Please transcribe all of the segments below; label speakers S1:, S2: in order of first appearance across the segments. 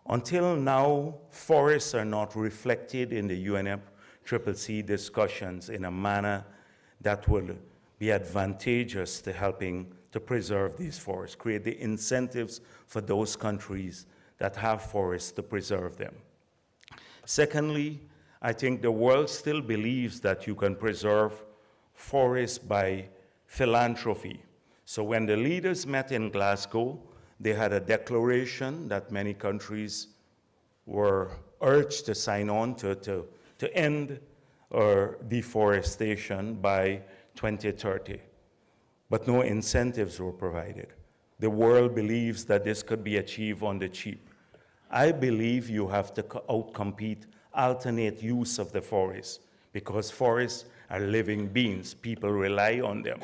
S1: Until now, forests are not reflected in the UNFCCC discussions in a manner that will be advantageous to helping to preserve these forests, create the incentives for those countries that have forests to preserve them. Secondly, I think the world still believes that you can preserve forests by philanthropy. So when the leaders met in Glasgow, they had a declaration that many countries were urged to sign on to end deforestation by 2030. But no incentives were provided. The world believes that this could be achieved on the cheap. I believe you have to outcompete alternate use of the forest, because forests are living beings. People rely on them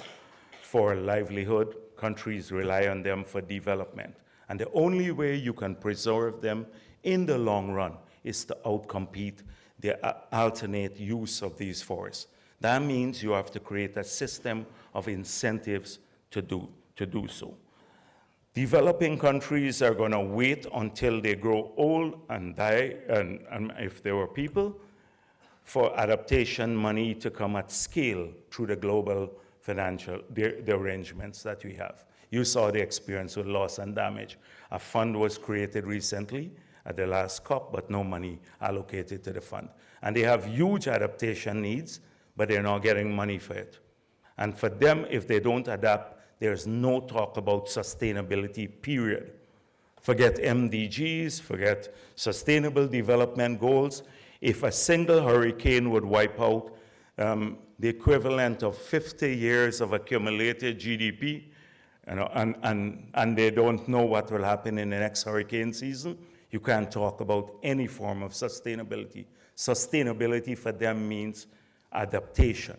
S1: for livelihood. Countries rely on them for development. And the only way you can preserve them in the long run is to outcompete the alternate use of these forests. That means you have to create a system of incentives to do so. Developing countries are going to wait until they grow old and die, and if there were people, for adaptation money to come at scale through the global financial, the arrangements that we have. You saw the experience with loss and damage. A fund was created recently at the last COP, but no money allocated to the fund. And they have huge adaptation needs, but they're not getting money for it. And for them, if they don't adapt, there's no talk about sustainability, period. Forget MDGs, forget sustainable development goals. If a single hurricane would wipe out the equivalent of 50 years of accumulated GDP, you know, and they don't know what will happen in the next hurricane season, you can't talk about any form of sustainability. Sustainability for them means adaptation.